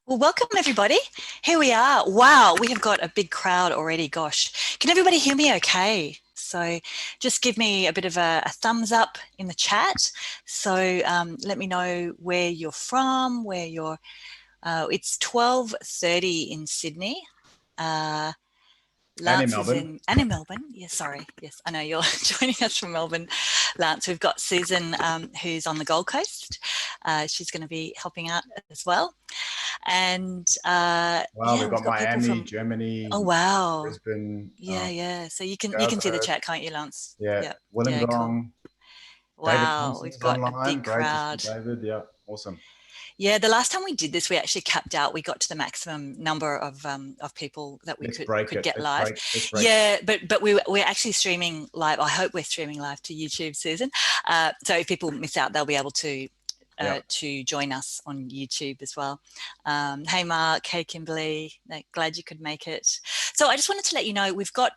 Well, welcome everybody. Here we are. Wow, we have got a big crowd already. Gosh, can everybody hear me okay? So just give me a bit of a thumbs up in the chat. So let me know where you're from, it's 12:30 in Sydney. And in Lance is Melbourne. in Melbourne. Yeah, sorry. Yes, I know you're joining us from Melbourne, Lance. We've got Susan, who's on the Gold Coast. She's going to be helping out as well. And Wow, yeah, we've we've got got people Miami, from. Oh Germany, wow, Brisbane, yeah. So you can see the Joburg, chat, can't you, Lance? yeah, Yeah, yeah, cool. Wollongong. David Wow, we've Thompson's got a online. big Great to see crowd. David. Yeah, awesome. Yeah, the last time we did this, we actually capped out. We got to the maximum number of people that we Let's could break could it. get live. Let's break. Yeah, but we're actually streaming live. I hope we're streaming live to YouTube, Susan. So if people miss out, they'll be able Yeah. to join us on YouTube as well. Hey Mark, hey Kimberly, glad you could make it. So I just wanted to let you know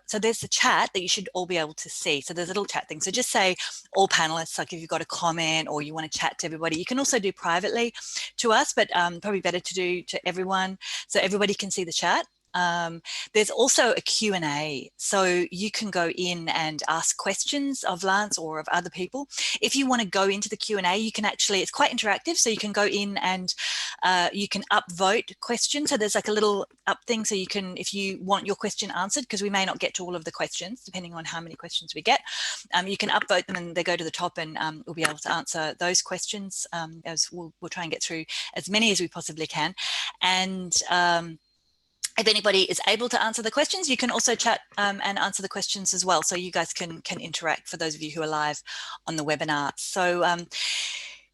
so there's the chat that you should all be able to see. So there's a little chat thing. So just say all panelists, like if you've got a comment or you want to chat to everybody, you can also do privately to us, but probably better to do to everyone so everybody can see the chat. There's also a Q&A, so you can go in and ask questions of Lance or of other people. If you want to go into the Q&A, you can actually, it's quite interactive, so you can go in and you can upvote questions. So there's like a little up thing, so you can, if you want your question answered, because we may not get to all of the questions, depending on how many questions we get, you can upvote them and they go to the top, and we'll be able to answer those questions, as we'll try and get through as many as we possibly can. And if anybody is able to answer the questions, you can also chat and answer the questions as well. So you guys can interact, for those of you who are live on the webinar. So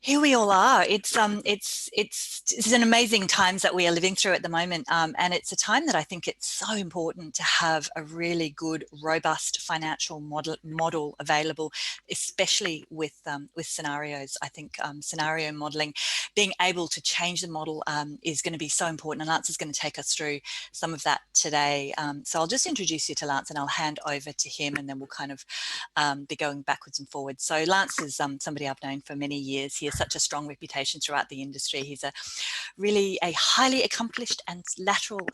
here we all are. It's an amazing times that we are living through at the moment, and it's a time that I think it's so important to have a really good, robust financial model available, especially with scenarios. I think scenario modeling, being able to change the model, is going to be so important, and Lance is going to take us through some of that today. So I'll just introduce you to Lance, and I'll hand over to him, and then we'll kind of be going backwards and forwards. So Lance is somebody I've known for many years. He has such a strong reputation throughout the industry. He's a highly accomplished and lateral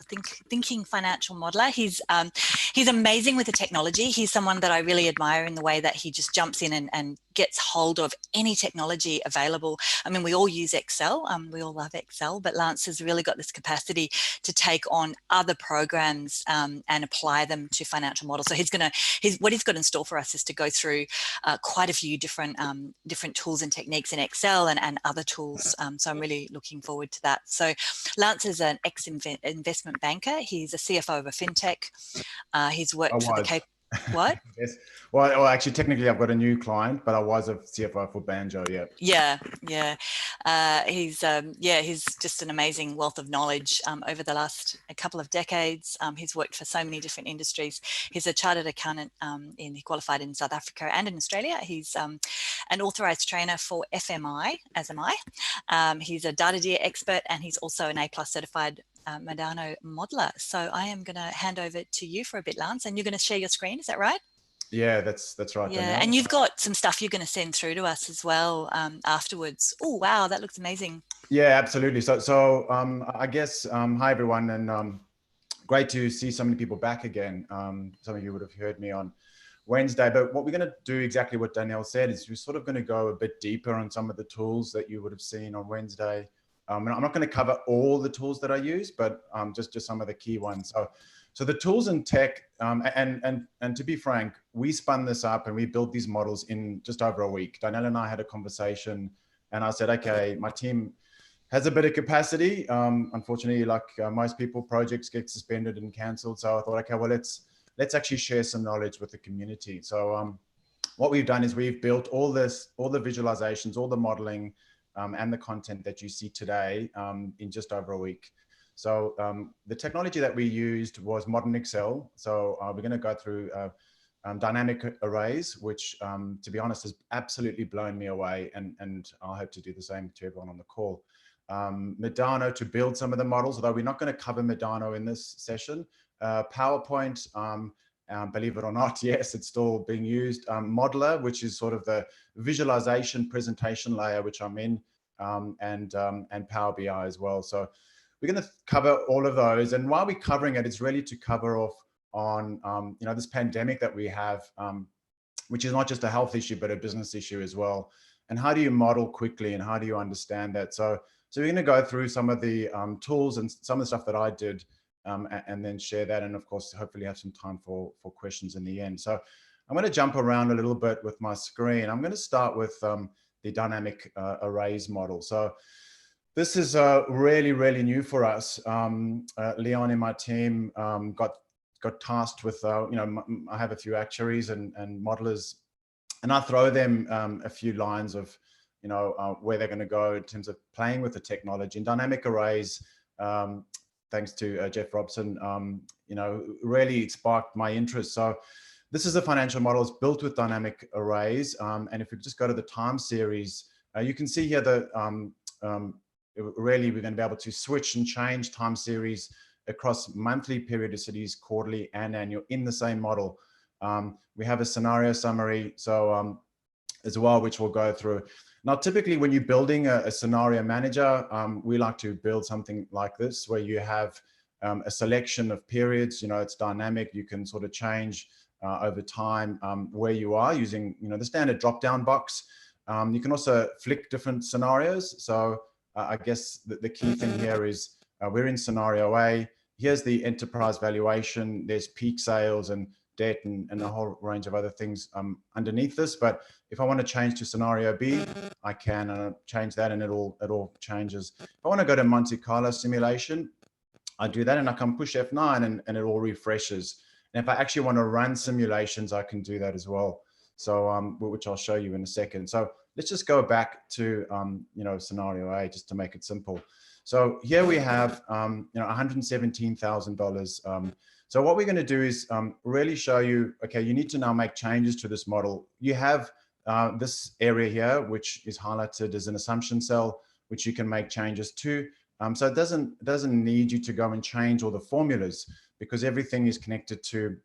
thinking financial modeler. He's amazing with the technology. He's someone that I really admire in the way that he just jumps in and gets hold of any technology available. I mean, we all use Excel. We all love Excel, but Lance has really got this capacity to take on other programs and apply them to financial models. So what he's got in store for us is to go through quite a few different tools and techniques in Excel and other tools. So I'm really looking forward to that. So Lance is an ex-investment banker. He's a CFO of a fintech. He's I worked for the was. Cape. What? Yes. Well, actually, technically, I've got a new client, but I was a CFO for Banjo. Yeah. Yeah. He's just an amazing wealth of knowledge over the last a couple of decades. He's worked for so many different industries. He's a chartered accountant. He qualified in South Africa and in Australia. He's an authorized trainer for FMI, as am I. He's a data expert, and he's also an A+ certified Medano modeler. So I am going to hand over to you for a bit, Lance, and you're going to share your screen. Is that right? Yeah, that's right, Yeah, Danielle. and you've got some stuff you're going to send through to us as well afterwards. Oh, wow, that looks amazing. Yeah, absolutely. So I guess hi everyone, and great to see so many people back again. Some of you would have heard me on Wednesday, but what we're going to do, exactly what Danielle said, is we're sort of going to go a bit deeper on some of the tools that you would have seen on Wednesday. And I'm not going to cover all the tools that I use, but just some of the key ones. So the tools in tech, and to be frank, we spun this up and we built these models in just over a week. Danielle and I had a conversation, and I said, okay, my team has a bit of capacity. Unfortunately, like most people, projects get suspended and cancelled. So I thought, okay, well, let's actually share some knowledge with the community. So what we've done is we've built all the visualizations, all the modeling, and the content that you see today in just over a week. So the technology that we used was modern Excel. So we're going to go through dynamic arrays, which, to be honest, has absolutely blown me away. And I hope to do the same to everyone on the call. Medano to build some of the models, although we're not going to cover Medano in this session. PowerPoint, believe it or not, yes, it's still being used. Modeler, which is sort of the visualization presentation layer, which I'm in, and Power BI as well. So we're going to cover all of those. And while we're covering it, it's really to cover off on, this pandemic that we have, which is not just a health issue, but a business issue as well. And how do you model quickly, and how do you understand that? So we're going to go through some of the tools and some of the stuff that I did, and then share that. And of course, hopefully have some time for questions in the end. So I'm going to jump around a little bit with my screen. I'm going to start with the dynamic arrays model. So this is really, really new for us. Leon in my team got tasked with, I have a few actuaries and modelers, and I throw them a few lines of, where they're going to go in terms of playing with the technology. And dynamic arrays, thanks to Jeff Robson, really sparked my interest. So this is a financial model. It's built with dynamic arrays. And if we just go to the time series, you can see here that really we're going to be able to switch and change time series across monthly periodicities, quarterly and annual in the same model. We have a scenario summary as well, which we'll go through. Now, typically when you're building a scenario manager, we like to build something like this, where you have a selection of periods. It's dynamic. You can sort of change over time where you are using the standard drop-down box. You can also flick different scenarios. So I guess the key thing here is we're in scenario A. Here's the enterprise valuation. There's peak sales and debt and a whole range of other things underneath this. But if I want to change to scenario B, I can change that, and it all changes. If I want to go to Monte Carlo simulation, I do that, and I can push F9 and it all refreshes. And if I actually want to run simulations, I can do that as well. So which I'll show you in a second. So let's just go back to scenario A, just to make it simple. So here we have $117,000. So what we're going to do is really show you, okay, you need to now make changes to this model. You have this area here, which is highlighted as an assumption cell, which you can make changes to. So it doesn't need you to go and change all the formulas, because everything is connected to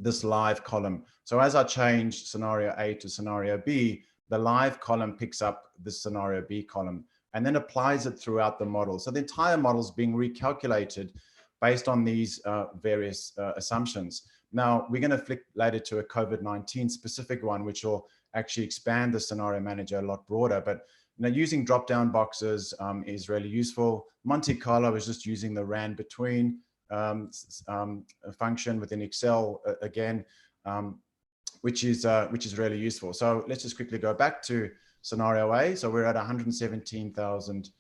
this live column. So as I change scenario A to scenario B, the live column picks up the scenario B column and then applies it throughout the model. So the entire model is being recalculated based on these various assumptions. Now, we're going to flick later to a COVID-19 specific one, which will actually expand the scenario manager a lot broader. But using drop-down boxes is really useful. Monte Carlo is just using the RAND between function within Excel again, which is really useful. So let's just quickly go back to scenario A. So we're at 117,000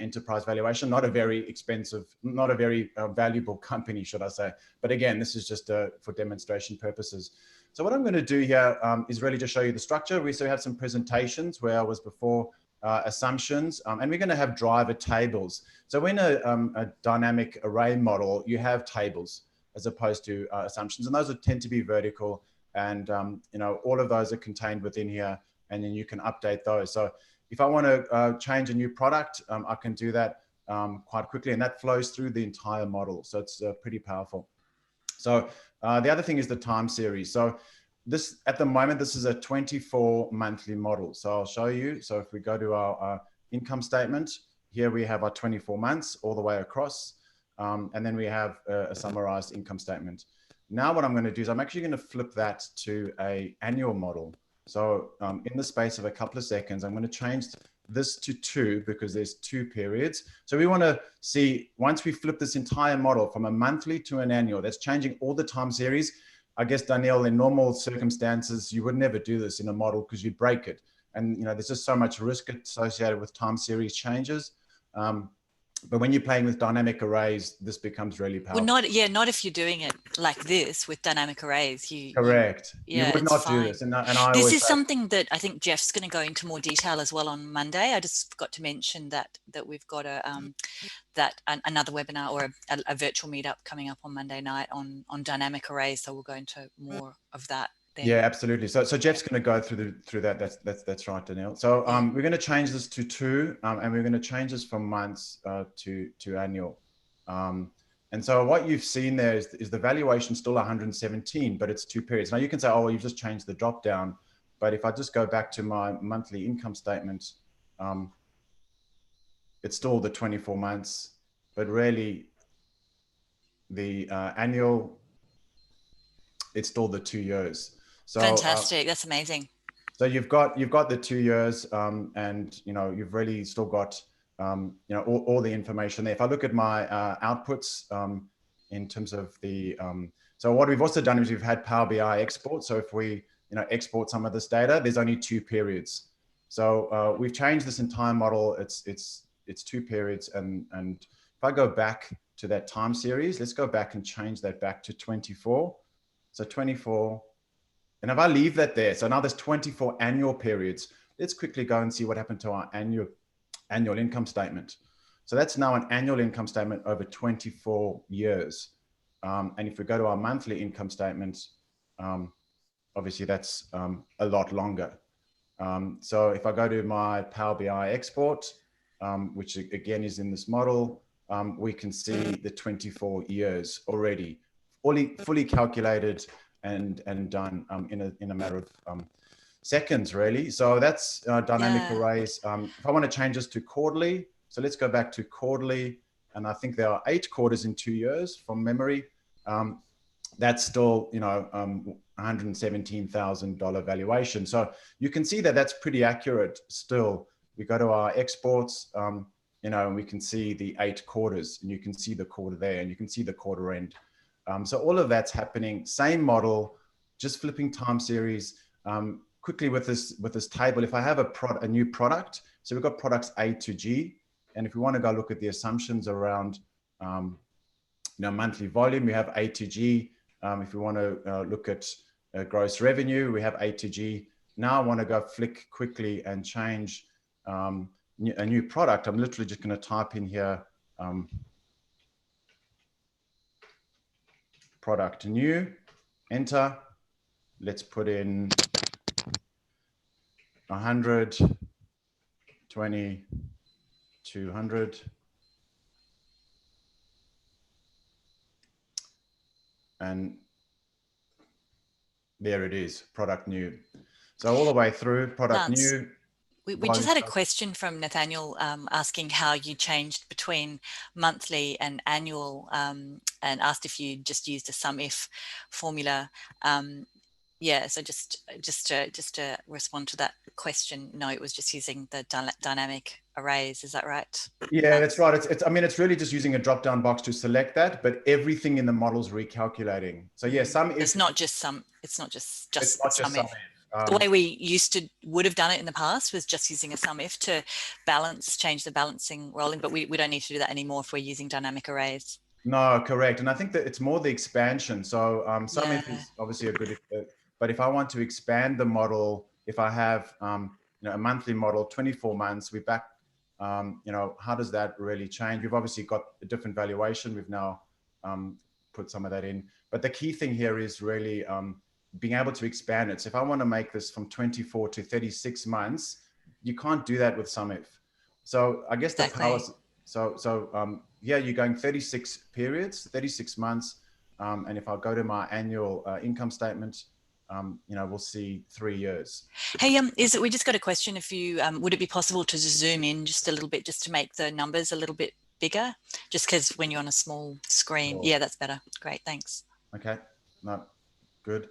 enterprise valuation, not a very expensive, not a very valuable company, should I say. But again, this is just for demonstration purposes. So what I'm going to do here is really just show you the structure. We still have some presentations where I was before, assumptions, and we're going to have driver tables. So in a dynamic array model, you have tables as opposed to assumptions, and those tend to be vertical, and all of those are contained within here, and then you can update those. So if I want to change a new product, I can do that quite quickly, and that flows through the entire model. So it's pretty powerful. So the other thing is the time series. So this, at the moment, this is a 24 monthly model. So I'll show you. So if we go to our income statement, here we have our 24 months all the way across. And then we have a summarized income statement. Now what I'm going to do is I'm actually going to flip that to an annual model. So in the space of a couple of seconds, I'm going to change this to 2 because there's 2 periods. So we want to see, once we flip this entire model from a monthly to an annual, that's changing all the time series. I guess, Danielle, in normal circumstances, you would never do this in a model because you'd break it. And there's just so much risk associated with time series changes. But when you're playing with dynamic arrays, this becomes really powerful. Well, not if you're doing it like this with dynamic arrays. Correct. You would not fine. Do this. And I this is something that I think Jeff's going to go into more detail as well on Monday. I just forgot to mention that we've got another webinar or a virtual meetup coming up on Monday night on dynamic arrays. So we'll go into more of that. Then. Yeah, absolutely. So Jeff's going to go through that. That's right, Danielle. So we're going to change this to 2, and we're going to change this from months to annual. And so what you've seen there is the valuation still 117, but it's 2 periods. Now you can say, oh, well, you've just changed the drop down. But if I just go back to my monthly income statement, it's still the 24 months. but really the annual, it's still the 2 years. So fantastic. That's amazing. so you've got the 2 years, and you've really still got all the information there. If I look at my outputs in terms of the so what we've also done is we've had Power BI export. So if we export some of this data, there's only 2 periods. So we've changed this entire model. It's 2 periods, and if I go back to that time series, let's go back and change that back to 24. So 24. And if I leave that there, so now there's 24 annual periods. Let's quickly go and see what happened to our annual income statement. So that's now an annual income statement over 24 years. And if we go to our monthly income statement, obviously that's a lot longer. So if I go to my Power BI export, which again is in this model, we can see the 24 years already, fully calculated and done in a matter of seconds, really. So that's dynamic arrays. If I want to change this to quarterly, so let's go back to quarterly, and I think there are 8 quarters in 2 years from memory. That's still $117,000 valuation. So you can see that that's pretty accurate still. We go to our exports, and we can see the 8 quarters, and you can see the quarter there, and you can see the quarter end. So all of that's happening. Same model, just flipping time series. Quickly with this table, if I have a new product, so we've got products A to G, and if we want to go look at the assumptions around monthly volume, we have A to G. If we want to look at gross revenue, we have A to G. Now I want to go flick quickly and change a new product. I'm literally just going to type in here product new, enter. Let's put in 100, 20, 200. And there it is, product new. So all the way through, product new. We just had a question from Nathaniel asking how you changed between monthly and annual, and asked if you just used a sum if formula. Yeah, so just to respond to that question, no, it was just using the dynamic arrays. Is that right? Yeah, that's right. It's really just using a drop-down box to select that, but everything in the model's recalculating. So yeah, sum if. It's not just sum. It's not just sum if. If. The way we would have done it in the past was just using a sum if to change the balancing rolling, but we don't need to do that anymore if we're using dynamic arrays. No, correct. And I think that it's more the expansion. So sum if is obviously a good, but if I want to expand the model, if I have a monthly model, 24 months, we're back, how does that really change? We've obviously got a different valuation. We've now put some of that in. But the key thing here is really being able to expand it. So if I want to make this from 24 to 36 months, you can't do that with sum if. So I guess the power, here you're going 36 periods, 36 months. And if I go to my annual income statement, we'll see 3 years. Hey, we just got a question. If you would it be possible to zoom in just a little bit, just to make the numbers a little bit bigger, just because when you're on a small screen. Sure. Yeah, that's better. Great, thanks. Okay, no, good.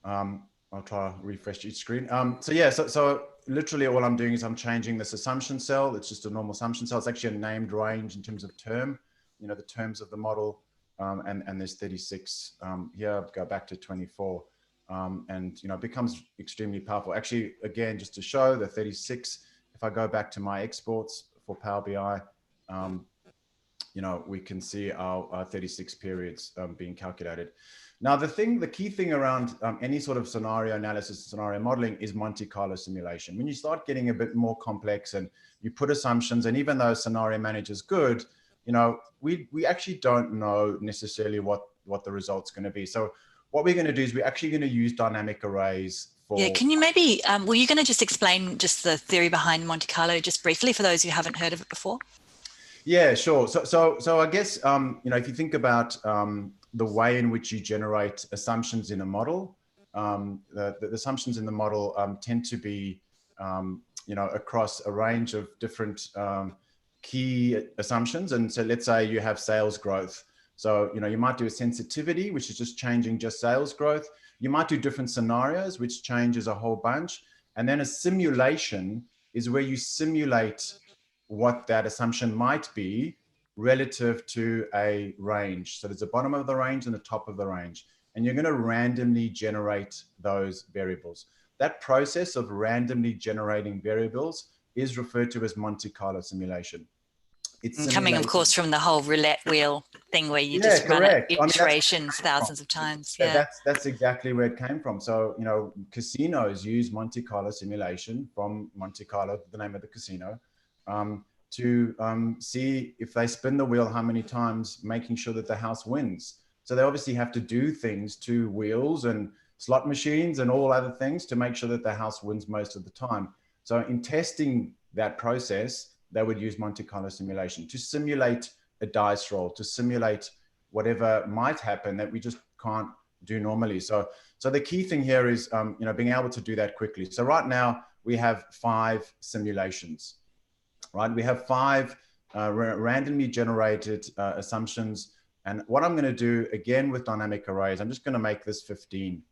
I'll try to refresh each screen. So literally all I'm doing is I'm changing this assumption cell. It's just a normal assumption cell. It's actually a named range in terms of term, the terms of the model, and there's 36 here. Go back to 24. And it becomes extremely powerful. Actually, again, just to show the 36, if I go back to my exports for Power BI, we can see our 36 periods being calculated. Now, the key thing around any sort of scenario analysis, scenario modeling is Monte Carlo simulation. When you start getting a bit more complex and you put assumptions, and even though scenario manager is good, we actually don't know necessarily what the result's going to be. So what we're going to do is we're actually going to use dynamic arrays for. Yeah, can you maybe, were you going to just explain just the theory behind Monte Carlo just briefly for those who haven't heard of it before? Yeah, sure. So I guess, if you think about the way in which you generate assumptions in a model, the assumptions in the model tend to be, across a range of different key assumptions. And so let's say you have sales growth. So, you know, you might do a sensitivity, which is just changing just sales growth. You might do different scenarios, which changes a whole bunch. And then a simulation is where you simulate what that assumption might be relative to a range. So there's a bottom of the range and the top of the range, and you're going to randomly generate those variables. That process of randomly generating variables is referred to as Monte Carlo simulation. It's coming, of course, from the whole roulette wheel thing where you just run it iterations thousands of times. Yeah, that's exactly where it came from. So, you know, casinos use Monte Carlo simulation from Monte Carlo, the name of the casino, to see if they spin the wheel how many times, making sure that the house wins. So they obviously have to do things to wheels and slot machines and all other things to make sure that the house wins most of the time. So in testing that process, they would use Monte Carlo simulation to simulate a dice roll, to simulate whatever might happen that we just can't do normally. So the key thing here is, you know, being able to do that quickly. So right now we have 5 simulations, right? We have 5 randomly generated assumptions. And what I'm going to do again with dynamic arrays, I'm just going to make this 15,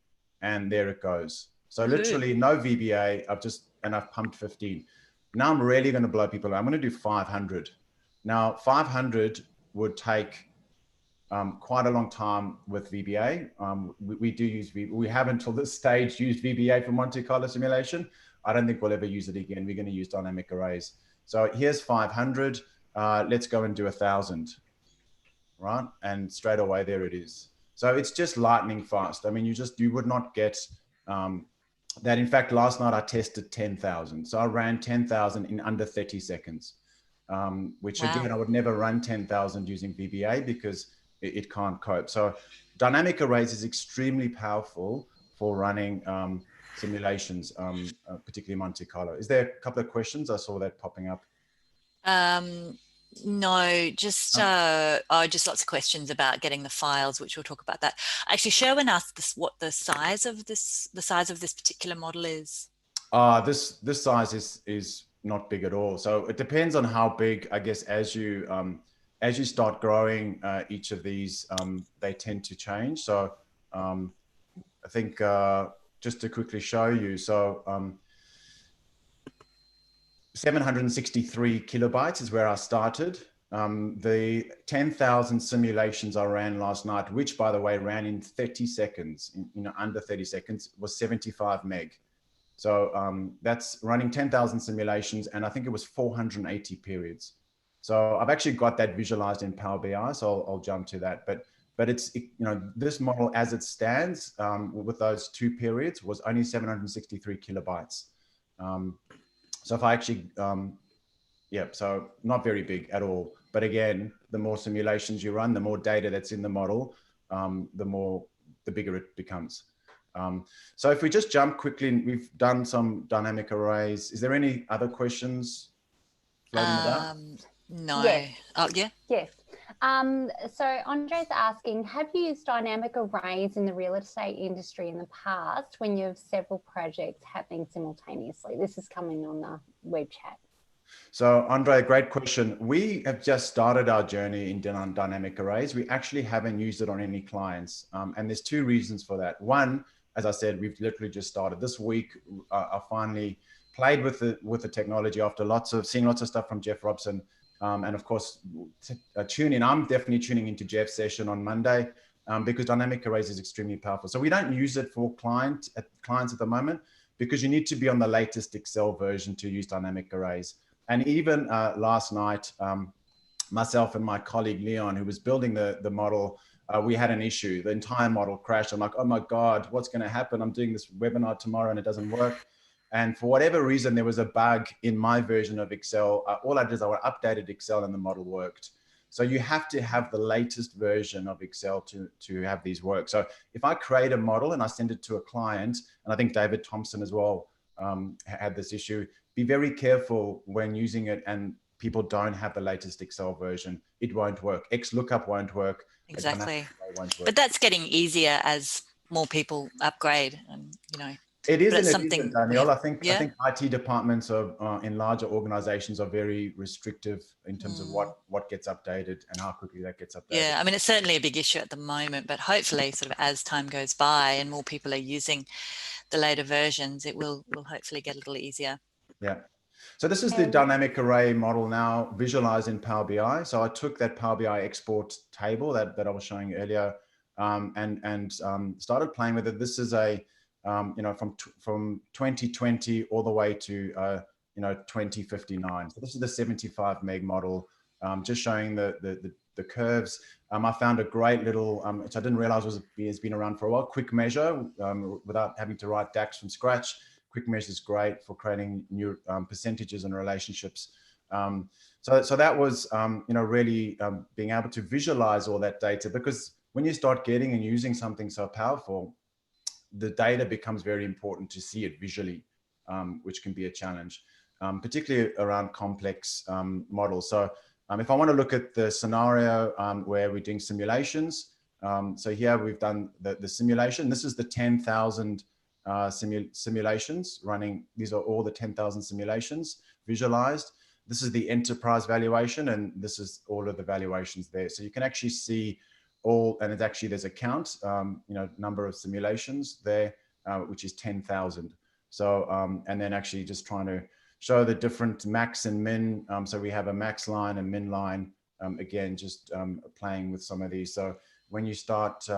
and there it goes. So literally no VBA. I've pumped 15. Now I'm really going to blow people away. I'm going to do 500. Now 500 would take quite a long time with VBA. We have until this stage used VBA for Monte Carlo simulation. I don't think we'll ever use it again. We're going to use dynamic arrays. So here's 500. Let's go and do 1,000, right? And straight away there it is. So it's just lightning fast. I mean, you would not get that. In fact, last night I tested 10,000. So I ran 10,000 in under 30 seconds, which again, I would never run 10,000 using VBA because it can't cope. So dynamic arrays is extremely powerful for running simulations, particularly Monte Carlo. Is there a couple of questions? I saw that popping up. No, just lots of questions about getting the files, which we'll talk about that. Actually, Sherwin asked what the size of this particular model is. This size is not big at all. So it depends on how big, I guess, as you start growing each of these, they tend to change. So I think just to quickly show you, so 763 kilobytes is where I started. The 10,000 simulations I ran last night, which by the way ran in 30 seconds, under 30 seconds, was 75 meg. So that's running 10,000 simulations, and I think it was 480 periods. So I've actually got that visualized in Power BI, so I'll jump to that. But it's, this model as it stands with those 2 periods was only 763 kilobytes. So if I actually, so not very big at all. But again, the more simulations you run, the more data that's in the model, the bigger it becomes. So if we just jump quickly, we've done some dynamic arrays. Is there any other questions floating about? No. Yes. Oh, yeah. Yes. So Andre's asking, have you used dynamic arrays in the real estate industry in the past when you have several projects happening simultaneously? This is coming on the web chat. So Andre, great question. We have just started our journey in dynamic arrays. We actually haven't used it on any clients. And there's 2 reasons for that. One, as I said, we've literally just started. This week, I finally played with the technology after seeing lots of stuff from Jeff Robson. And of course, tune in. I'm definitely tuning into Jeff's session on Monday because dynamic arrays is extremely powerful. So we don't use it for clients at the moment because you need to be on the latest Excel version to use dynamic arrays. And even last night, myself and my colleague Leon, who was building the model, we had an issue. The entire model crashed. I'm like, oh my God, what's going to happen? I'm doing this webinar tomorrow and it doesn't work. And for whatever reason, there was a bug in my version of Excel. All I did is I updated Excel and the model worked. So you have to have the latest version of Excel to have these work. So if I create a model and I send it to a client, and I think David Thompson as well had this issue, be very careful when using it and people don't have the latest Excel version. It won't work. XLOOKUP won't work. Exactly. Won't work. But that's getting easier as more people upgrade and, It is but and it's it something isn't, Danielle. I think yeah. IT departments in larger organizations are very restrictive in terms of what gets updated and how quickly that gets updated. Yeah, I mean, it's certainly a big issue at the moment, but hopefully sort of as time goes by and more people are using the later versions, it will hopefully get a little easier. Yeah. So this is the dynamic array model now visualized in Power BI. So I took that Power BI export table that I was showing earlier and started playing with it. This is a, from 2020 all the way to, 2059. So this is the 75 meg model, just showing the curves. I found a great little, which I didn't realize has been around for a while, quick measure without having to write DAX from scratch. Quick measure is great for creating new percentages and relationships. So that was, really being able to visualize all that data, because when you start getting and using something so powerful, the data becomes very important to see it visually, which can be a challenge, particularly around complex models. So if I want to look at the scenario where we're doing simulations, so here we've done the simulation. This is the 10,000 simulations running. These are all the 10,000 simulations visualized. This is the enterprise valuation, and this is all of the valuations there. So you can actually see all, and it's actually, there's a count, number of simulations there, which is 10,000. So, and then actually just trying to show the different max and min. So we have a max line and min line, again, just playing with some of these. So when you start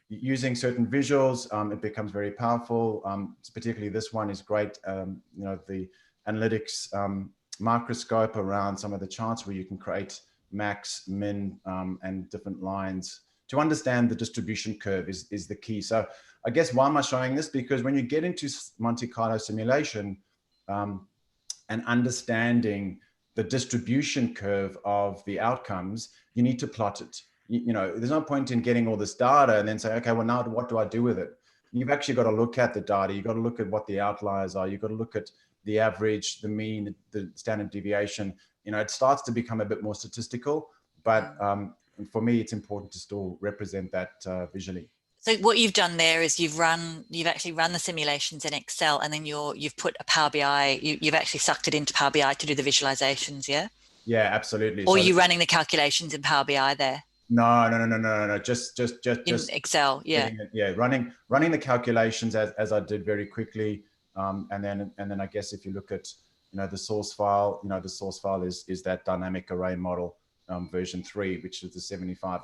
using certain visuals, it becomes very powerful. Particularly this one is great. The analytics microscope around some of the charts where you can create max, min, and different lines. To understand the distribution curve is the key. So I guess why am I showing this? Because when you get into Monte Carlo simulation and understanding the distribution curve of the outcomes, you need to plot it. There's no point in getting all this data and then say, okay, well, now what do I do with it? You've actually got to look at the data. You've got to look at what the outliers are. You've got to look at the average, the mean, the standard deviation. It starts to become a bit more statistical, but for me, it's important to still represent that visually. So what you've done there is you've actually run the simulations in Excel, and then you've put a Power BI, you've actually sucked it into Power BI to do the visualizations, yeah? Yeah, absolutely. Or are you running the calculations in Power BI there? No. Just in Excel, yeah. Running the calculations as I did very quickly, and then I guess if you look at the source file, the source file is that dynamic array model version 3, which is the 75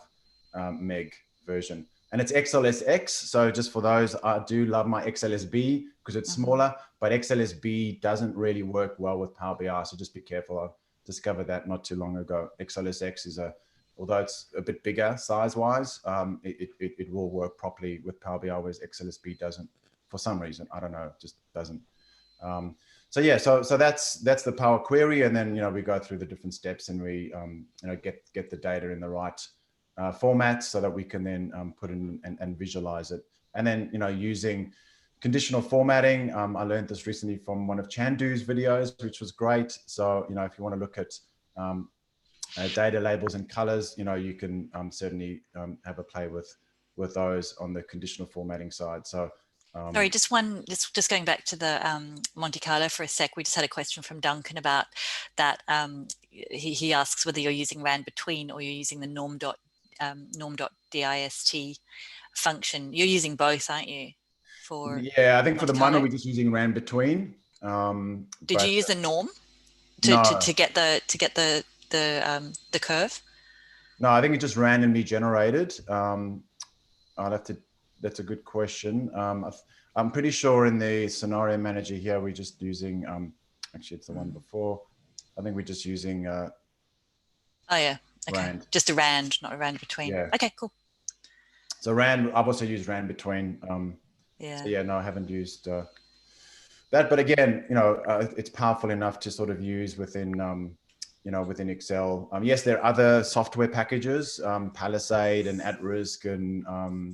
meg version, and it's XLSX. So just for those, I do love my XLSB because it's smaller, but XLSB doesn't really work well with Power BI. So just be careful. I discovered that not too long ago. XLSX is although it's a bit bigger size-wise, it will work properly with Power BI, whereas XLSB doesn't for some reason. I don't know, it just doesn't. So that's the Power Query, and then we go through the different steps and we get the data in the right format so that we can then put in and visualize it. And then using conditional formatting, I learned this recently from one of Chandu's videos, which was great. So if you want to look at data labels and colors, you can certainly have a play with those on the conditional formatting side. So sorry, just going back to the Monte Carlo for a sec. We just had a question from Duncan about that. He asks whether you're using RAND between or you're using the norm.dist function. You're using both, aren't you? Yeah, I think for the moment we're just using RAND between. Did you use the norm to get the curve? No, I think it just randomly generated. That's a good question. I'm pretty sure in the scenario manager here, we're just using, actually it's the one before. I think we're just using oh yeah, okay. RAND. Just a RAND, not a RAND between. Yeah. Okay, cool. So RAND, I've also used RAND between. Yeah. So yeah, no, I haven't used that, but again, it's powerful enough to sort of use within, within Excel. Yes, there are other software packages, Palisade and At Risk and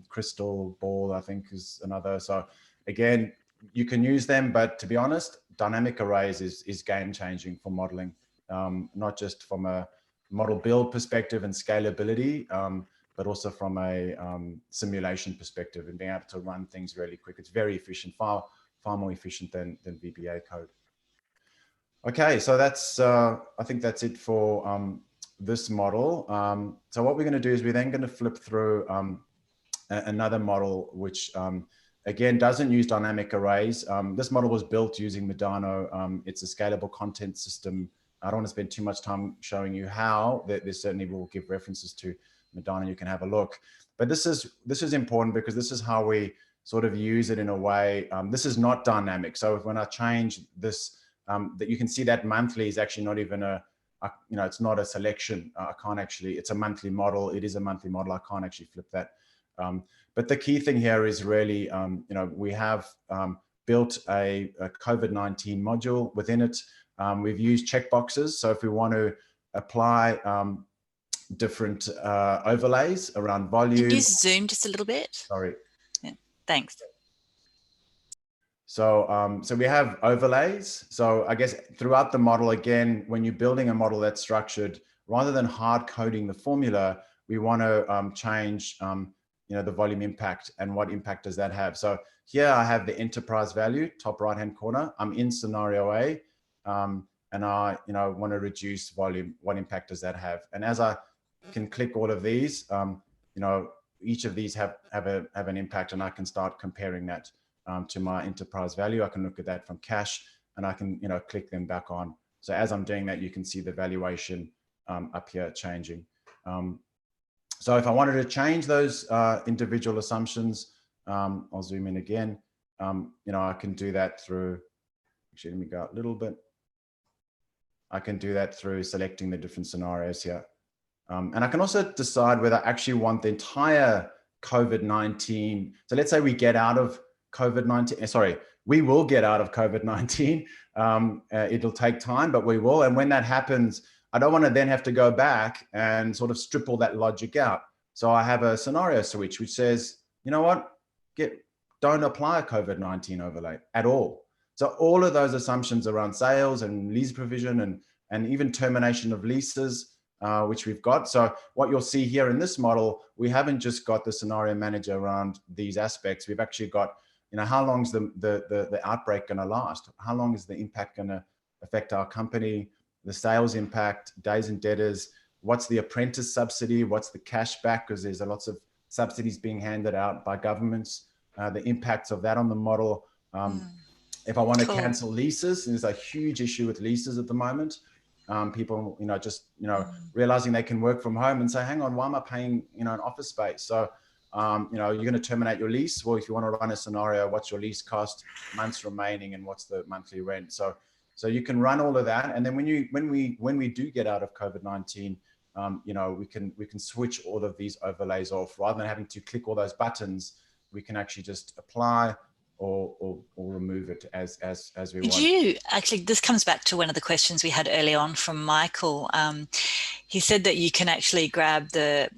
Crystal Ball, I think is another. So again, you can use them, but to be honest, dynamic arrays is game changing for modeling, not just from a model build perspective and scalability, but also from a simulation perspective and being able to run things really quick. It's very efficient, far far more efficient than VBA code. Okay, so that's I think that's it for this model. So what we're going to do is we're then going to flip through another model which again doesn't use dynamic arrays. This model was built using Medano. It's a scalable content system. I don't want to spend too much time showing you how. This certainly will give references to Medano. You can have a look. But this is important because this is how we sort of use it in a way. This is not dynamic. So when I change this, that you can see that monthly is actually not even it's not a selection. I can't actually, it's a monthly model. It is a monthly model. I can't actually flip that. But the key thing here is really, we have built a COVID-19 module within it. We've used checkboxes. So if we want to apply different overlays around volume. Can you zoom just a little bit? Sorry. Yeah, thanks. So, so we have overlays. So I guess throughout the model, again, when you're building a model that's structured, rather than hard coding the formula, we want to change, the volume impact and what impact does that have. So here I have the enterprise value, top right-hand corner. I'm in scenario A, and I, want to reduce volume. What impact does that have? And as I can click all of these, each of these have an impact, and I can start comparing that to my enterprise value. I can look at that from cash, and I can, click them back on. So as I'm doing that, you can see the valuation up here changing. So if I wanted to change those individual assumptions, I'll zoom in again. I can do that through, actually, let me go a little bit. I can do that through selecting the different scenarios here. And I can also decide whether I actually want the entire COVID-19. So let's say we get out of COVID-19, sorry, we will get out of COVID-19. It'll take time, but we will. And when that happens, I don't want to then have to go back and sort of strip all that logic out. So I have a scenario switch, which says, you know what, don't apply a COVID-19 overlay at all. So all of those assumptions around sales and lease provision and even termination of leases, which we've got. So what you'll see here in this model, we haven't just got the scenario manager around these aspects. We've actually got, how long is the outbreak going to last? How long is the impact going to affect our company? The sales impact, days and debtors, what's the apprentice subsidy? What's the cash back? Because there's lots of subsidies being handed out by governments. The impacts of that on the model. If I want to cancel leases, there's a huge issue with leases at the moment. People, realizing they can work from home and say, hang on, why am I paying, an office space? So, you're going to terminate your lease. Well, if you want to run a scenario, what's your lease cost, months remaining, and what's the monthly rent? So you can run all of that. And then when we do get out of COVID-19, we can switch all of these overlays off. Rather than having to click all those buttons, we can actually just apply or remove it as we want. Did you actually, this comes back to one of the questions we had early on from Michael. He said that you can actually grab the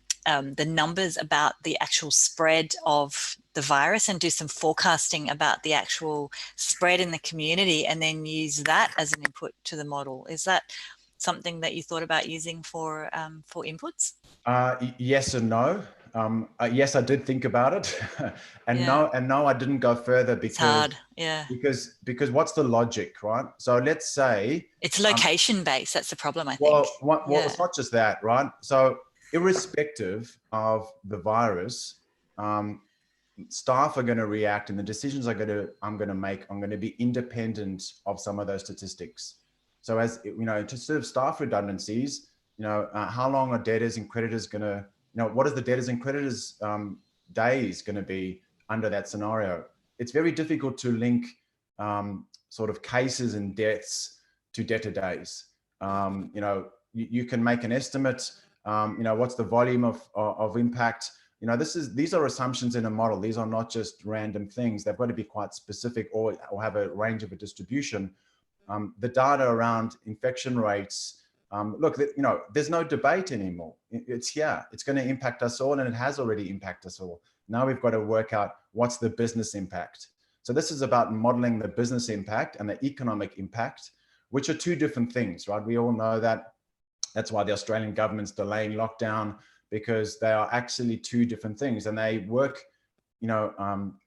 numbers about the actual spread of the virus and do some forecasting about the actual spread in the community and then use that as an input to the model. Is that something that you thought about using for inputs? Yes and no. Yes, I did think about it, and no, I didn't go further because it's hard. Yeah. Because what's the logic, right? So let's say it's location based. That's the problem, I think. Well, it's not just that, right? So irrespective of the virus, staff are going to react, and the decisions I'm going to make, I'm going to be independent of some of those statistics. So as to serve staff redundancies, how long are debtors and creditors going to, what is the debtors and creditors days going to be under that scenario? It's very difficult to link sort of cases and deaths to debtor days. You can make an estimate. What's the volume of impact? These are assumptions in a model. These are not just random things. They've got to be quite specific or have a range of a distribution. The data around infection rates, look, there's no debate anymore. It's here. It's going to impact us all, and it has already impacted us all. Now we've got to work out what's the business impact. So this is about modeling the business impact and the economic impact, which are two different things, right? We all know that. That's why the Australian government's delaying lockdown, because they are actually two different things, and they work,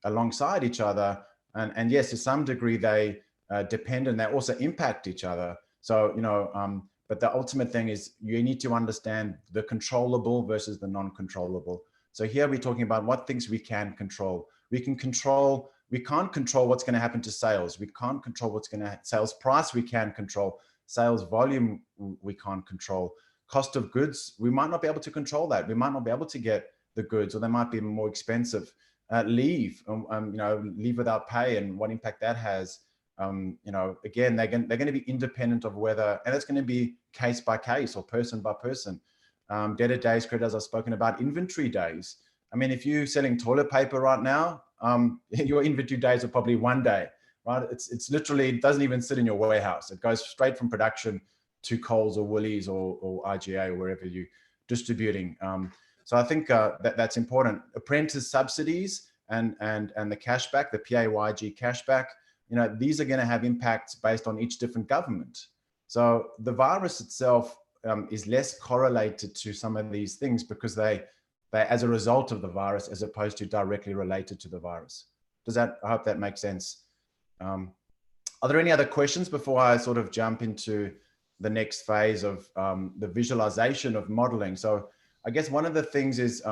alongside each other. And yes, to some degree, they depend and they also impact each other. So, but the ultimate thing is you need to understand the controllable versus the non-controllable. So here we're talking about what things we can control. We can't control what's going to happen to sales. We can't control what's going to sales price. We can control sales volume. We can't control cost of goods. We might not be able to control that. We might not be able to get the goods, or they might be more expensive. Leave without pay and what impact that has. Again, they're going to be independent of whether, and it's going to be case by case or person by person. Debtor days, creditors, I've spoken about. Inventory days. I mean, if you're selling toilet paper right now, your inventory days are probably 1 day, right? It's literally, it doesn't even sit in your warehouse. It goes straight from production to Coles or Woolies or IGA or wherever you're distributing. So I think that's important. Apprentice subsidies and the cashback, the PAYG cashback, these are going to have impacts based on each different government. So the virus itself is less correlated to some of these things because they as a result of the virus, as opposed to directly related to the virus. I hope that makes sense. Are there any other questions before I sort of jump into the next phase of the visualization of modeling? So I guess one of the things is,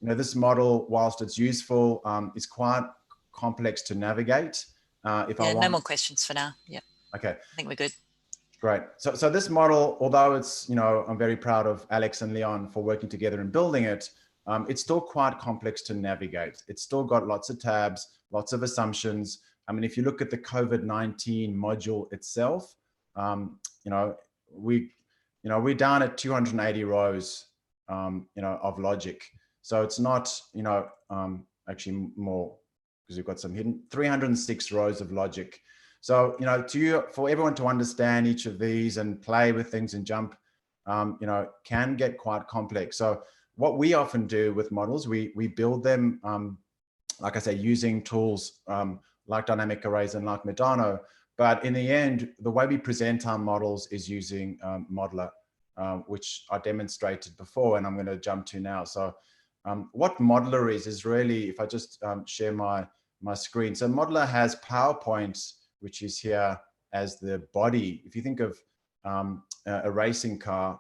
this model, whilst it's useful, is quite complex to navigate. No more questions for now. Yeah. Okay. I think we're good. Great. So this model, although it's, I'm very proud of Alex and Leon for working together and building it, it's still quite complex to navigate. It's still got lots of tabs, lots of assumptions. I mean, if you look at the COVID-19 module itself, we're down at 280 rows, of logic. So it's not, actually more, because we've got some hidden 306 rows of logic. So, for everyone to understand each of these and play with things and jump, can get quite complex. So what we often do with models, we build them, like I say, using tools like dynamic arrays and like Medano. But in the end, the way we present our models is using Modeler, which I demonstrated before, and I'm going to jump to now. So what Modeler is really, if I just share my screen. So Modeler has PowerPoint, which is here as the body. If you think of a racing car,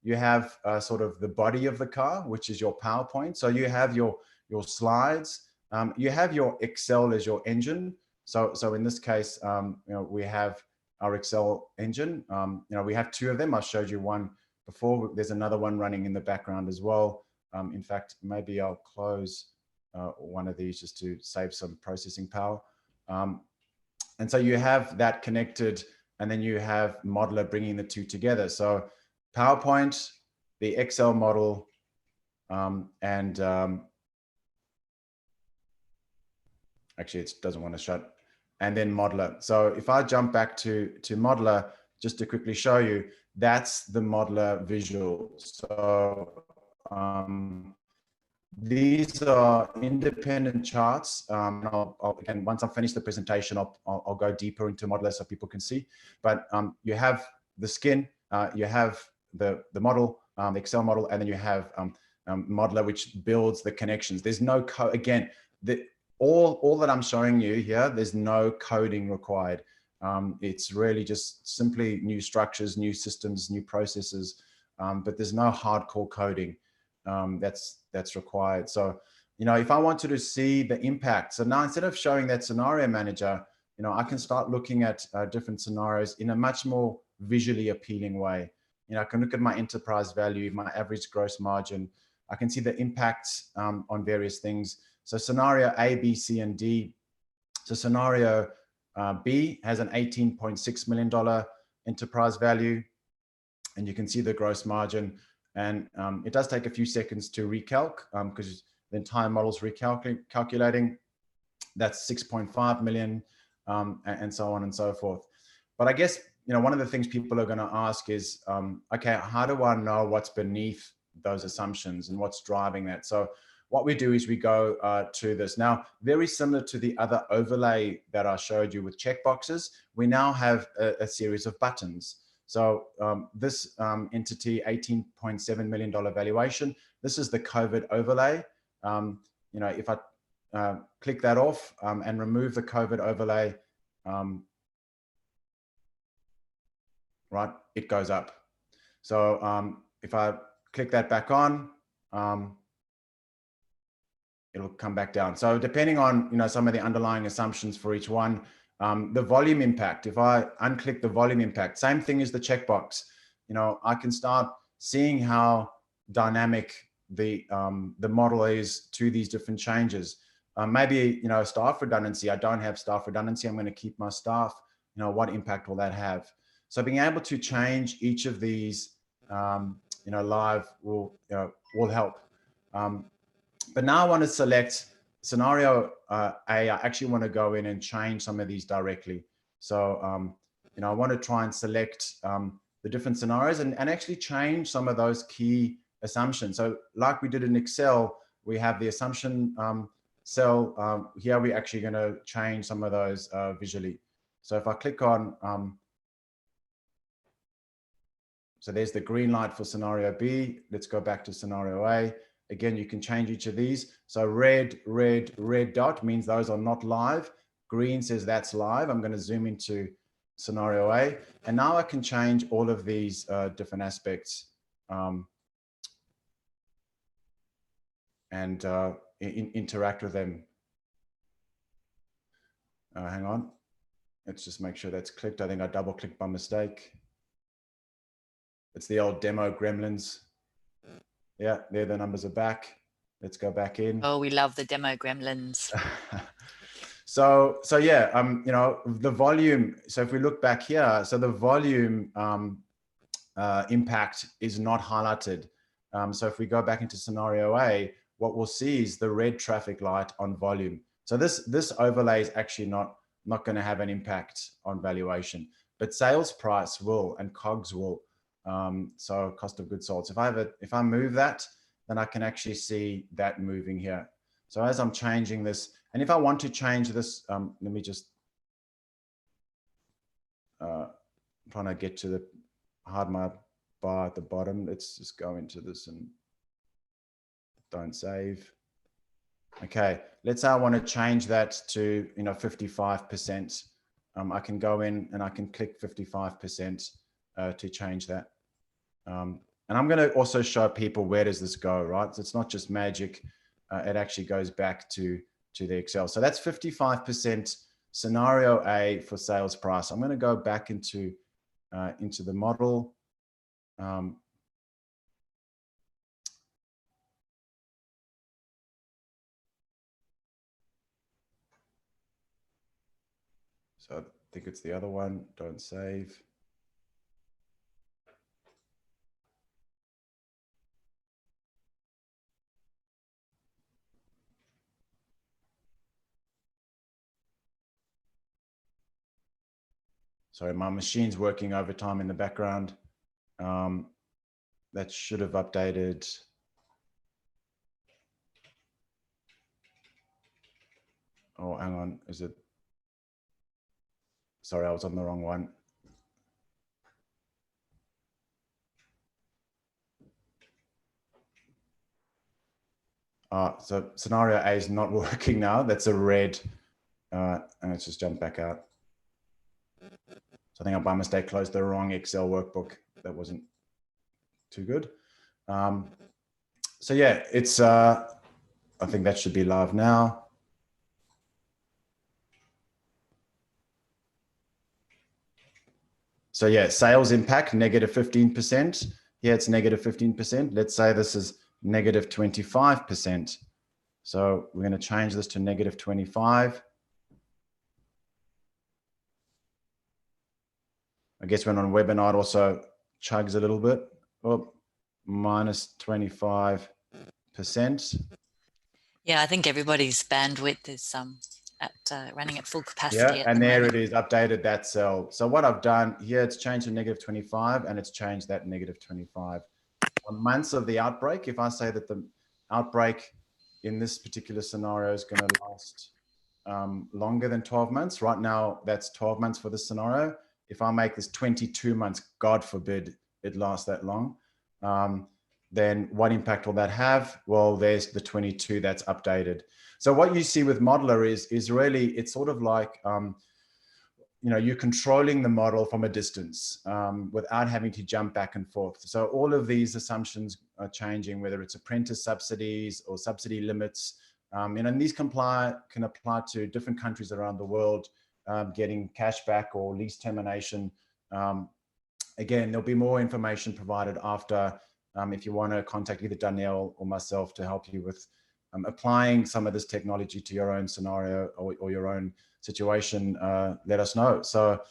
you have sort of the body of the car, which is your PowerPoint. So you have your slides. You have your Excel as your engine. So in this case, we have our Excel engine. We have two of them. I showed you one before. There's another one running in the background as well. In fact, maybe I'll close one of these just to save some processing power. And so you have that connected, and then you have Modeler bringing the two together. So PowerPoint, the Excel model, and actually it doesn't want to shut, and then Modeler. So if I jump back to Modeler, just to quickly show you, that's the Modeler visual. So these are independent charts. Again, once I finish the presentation, I'll go deeper into Modeler so people can see. But you have the skin, you have the model, the Excel model, and then you have Modeler, which builds the connections. There's no code. Again, all that I'm showing you here, there's no coding required. It's really just simply new structures, new systems, new processes, but there's no hardcore coding that's required. So, if I wanted to see the impact, so now instead of showing that scenario manager, I can start looking at different scenarios in a much more visually appealing way. I can look at my enterprise value, my average gross margin. I can see the impacts on various things. So scenario A, B, C, and D. So scenario B has an $18.6 million enterprise value, and you can see the gross margin. And it does take a few seconds to recalc because the entire model's recalculating. That's 6.5 million and so on and so forth. But I guess, one of the things people are going to ask is, okay, how do I know what's beneath those assumptions and what's driving that? So what we do is we go to this. Now, very similar to the other overlay that I showed you with checkboxes, we now have a series of buttons. So this entity, $18.7 million valuation, this is the COVID overlay. If I click that off and remove the COVID overlay, right, it goes up. So if I click that back on, it'll come back down. So depending on, you know, some of the underlying assumptions for each one, the volume impact, if I unclick the volume impact, same thing as the checkbox, you know, I can start seeing how dynamic the model is to these different changes. Maybe, you know, staff redundancy, I don't have staff redundancy, I'm going to keep my staff, you know, what impact will that have? So being able to change each of these, you know, live will help. But now I want to select scenario A. I actually want to go in and change some of these directly. So, you know, I want to try and select the different scenarios and actually change some of those key assumptions. So like we did in Excel, we have the assumption cell. Here we're actually going to change some of those visually. So if I click on, so there's the green light for scenario B. Let's go back to scenario A. Again, you can change each of these. So red dot means those are not live. Green says that's live. I'm going to zoom into scenario A. And now I can change all of these different aspects and interact with them. Hang on. Let's just make sure that's clicked. I think I double clicked by mistake. It's the old demo gremlins. Yeah, there the numbers are back. Let's go back in. Oh, we love the demo gremlins. So yeah, you know, the volume. So if we look back here, so the volume impact is not highlighted. So if we go back into scenario A, what we'll see is the red traffic light on volume. So this overlay is actually not going to have an impact on valuation, but sales price will and COGS will. So cost of goods sold. So if I move that, then I can actually see that moving here. So as I'm changing this, and if I want to change this, let me just trying to get to the hide my bar at the bottom. Let's just go into this and don't save. Okay, let's say I want to change that to 55%. I can go in and I can click 55% to change that. And I'm going to also show people where does this go, right? So it's not just magic. It actually goes back to the Excel. So that's 55% scenario A for sales price. I'm going to go back into the model. So I think it's the other one. Don't save. Sorry, my machine's working overtime in the background. That should have updated. Oh, hang on. Is it? Sorry, I was on the wrong one. So scenario A is not working now. That's a red. And let's just jump back out. So I think I by mistake closed the wrong Excel workbook. That wasn't too good. So yeah, it's, I think that should be live now. So yeah, sales impact, negative 15%. Here it's negative 15%. Let's say this is negative 25%. So we're going to change this to negative 25. I guess when on webinar, it also chugs a little bit. Oh, minus 25%. Yeah, I think everybody's bandwidth is running at full capacity. Yeah, and there it is, updated that cell. So what I've done here, it's changed to negative 25 and it's changed that negative 25. On months of the outbreak, if I say that the outbreak in this particular scenario is going to last longer than 12 months, right now that's 12 months for this scenario. If I make this 22 months, God forbid it lasts that long, then what impact will that have? Well, there's the 22 that's updated. So what you see with modeler is really, it's sort of like, you're controlling the model from a distance without having to jump back and forth. So all of these assumptions are changing, whether it's apprentice subsidies or subsidy limits. And these can apply to different countries around the world, getting cash back or lease termination. Again, there'll be more information provided after if you want to contact either Danielle or myself to help you with applying some of this technology to your own scenario or your own situation. Let us know. So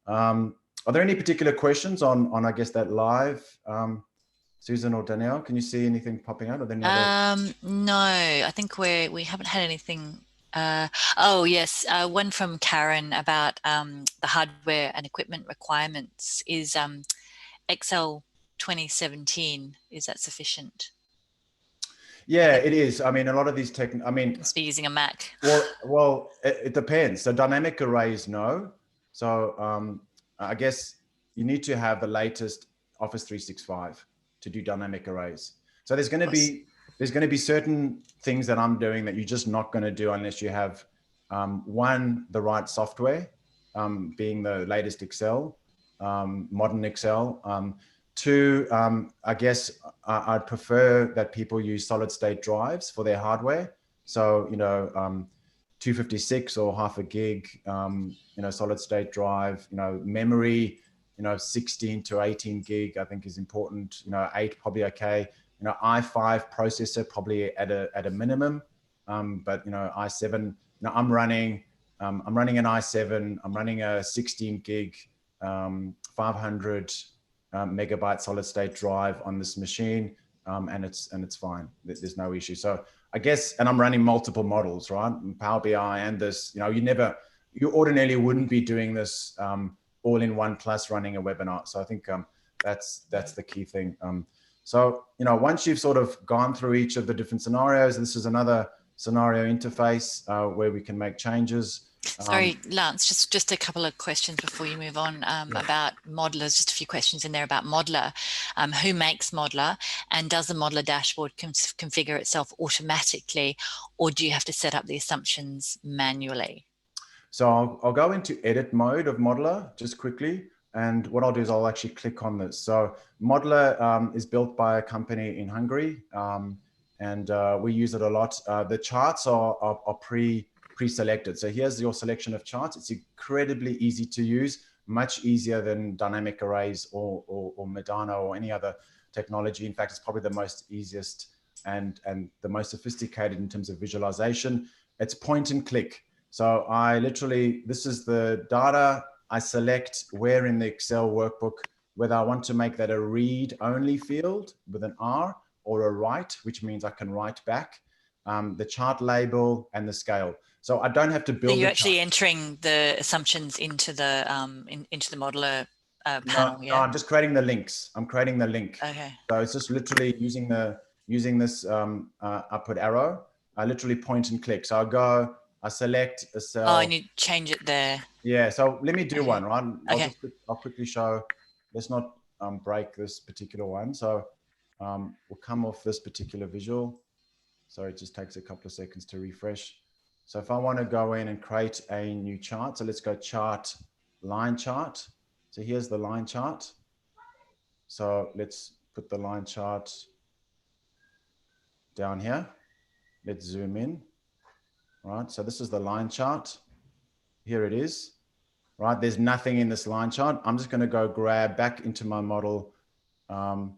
are there any particular questions on I guess that live, Susan or Danielle? Can you see anything popping out? Or any other? No, I think we haven't had anything. Oh yes, one from Karen about the hardware and equipment requirements. Is Excel 2017, is that sufficient? Yeah, it is. I mean, a lot of these must be using a Mac. Well, it depends. So dynamic arrays, no. So I guess you need to have the latest Office 365 to do dynamic arrays. So there's going to be certain things that I'm doing that you're just not going to do unless you have one, the right software, being the latest Excel, modern Excel. Two, I guess I'd prefer that people use solid state drives for their hardware. So, 256 or half a gig, solid state drive, memory, 16 to 18 gig, I think is important. 8 probably okay. i5 processor probably at a minimum. But i7, I'm running an i7. I'm running a 16 gig, 500 megabyte solid state drive on this machine, and it's fine. There's no issue. So I guess, and I'm running multiple models, right? Power BI and this. You ordinarily wouldn't be doing this all in one plus running a webinar. So I think that's the key thing. So once you've sort of gone through each of the different scenarios, this is another scenario interface where we can make changes. Sorry, Lance, just a couple of questions before you move on about modelers, just a few questions in there about modeler. Who makes modeler, and does the modeler dashboard configure itself automatically, or do you have to set up the assumptions manually? So I'll go into edit mode of modeler just quickly. And what I'll do is I'll actually click on this. So modeler is built by a company in Hungary, and we use it a lot. The charts are pre-selected. So here's your selection of charts. It's incredibly easy to use, much easier than dynamic arrays or Medana or any other technology. In fact, it's probably the most easiest and the most sophisticated in terms of visualization. It's point and click. So this is the data. I select where in the Excel workbook, whether I want to make that a read only field with an R or a write, which means I can write back, the chart label and the scale. So I don't have to build. So you're actually entering the assumptions into the modeler panel. No, I'm just creating the links. I'm creating the link. Okay. So it's just literally using this upward arrow. I literally point and click. So I select a cell. Oh, and you change it there. Yeah. So let me do one, right? I'll quickly show. Let's not break this particular one. So we'll come off this particular visual. So it just takes a couple of seconds to refresh. So if I want to go in and create a new chart, so let's go chart, line chart. So here's the line chart. So let's put the line chart down here. Let's zoom in. Right, so this is the line chart. Here it is. Right, there's nothing in this line chart. I'm just going to go grab back into my model. I'm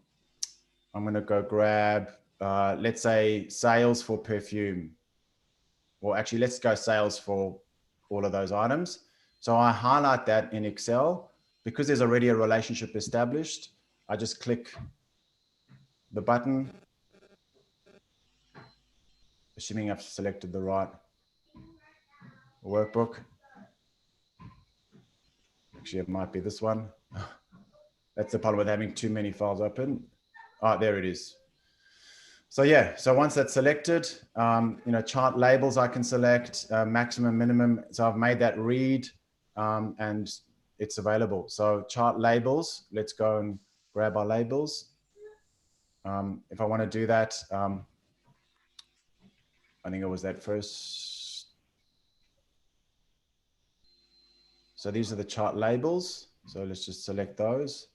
going to go grab, let's say, sales for perfume. Well, actually, let's go sales for all of those items. So I highlight that in Excel. Because there's already a relationship established, I just click the button, assuming I've selected the right workbook. Actually, it might be this one. That's the problem with having too many files open. Oh, there it is. So yeah, so once that's selected, chart labels I can select, maximum, minimum. So I've made that read and it's available. So chart labels, let's go and grab our labels. If I want to do that, I think it was that first. So these are the chart labels. So let's just select those.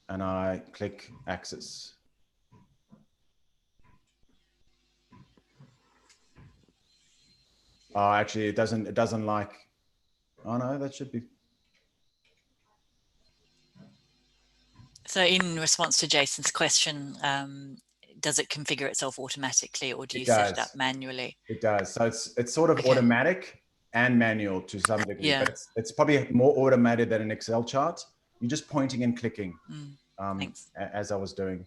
And I click Access. Oh, actually, it doesn't like, oh no, that should be. So in response to Jason's question, does it configure itself automatically, or do you set it up manually? It does. So it's sort of automatic and manual to some degree, but it's probably more automated than an Excel chart. You're just pointing and clicking, as I was doing.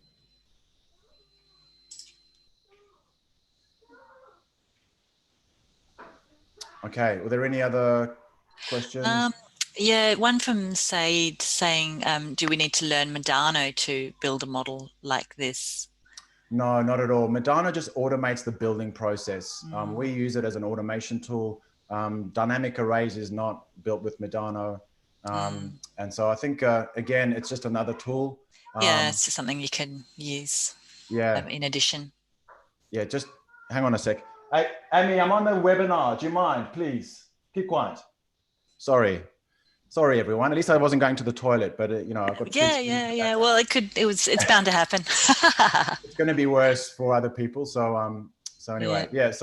Okay, were there any other questions? Yeah, one from Said saying, do we need to learn Medano to build a model like this? No, not at all. Medano just automates the building process. We use it as an automation tool. Dynamic arrays is not built with Medano. And so I think, again, it's just another tool. Yeah, it's just something you can use in addition. Yeah, just hang on a sec. Hey, Amy, I'm on the webinar. Do you mind, please? Keep quiet. Sorry, everyone. At least I wasn't going to the toilet, but you know, I've got kids. Yeah. Well, it's bound to happen. It's going to be worse for other people. So, anyway, that's.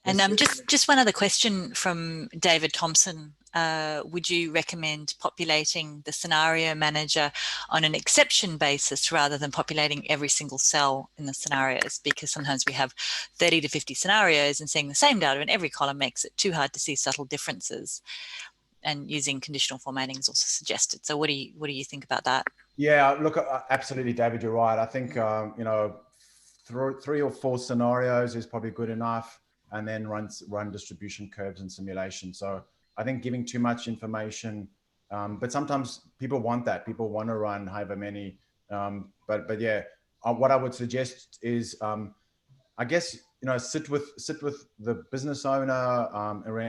And just one other question from David Thompson. Would you recommend populating the scenario manager on an exception basis rather than populating every single cell in the scenarios? Because sometimes we have 30 to 50 scenarios, and seeing the same data in every column makes it too hard to see subtle differences. And using conditional formatting is also suggested. So what do you think about that? Yeah, look, absolutely, David, you're right. I think you know, 3 or 4 scenarios is probably good enough, and then run distribution curves and simulation. So I think giving too much information, but sometimes people want that. People want to run however many. But yeah, what I would suggest is, I guess, you know, sit with the business owner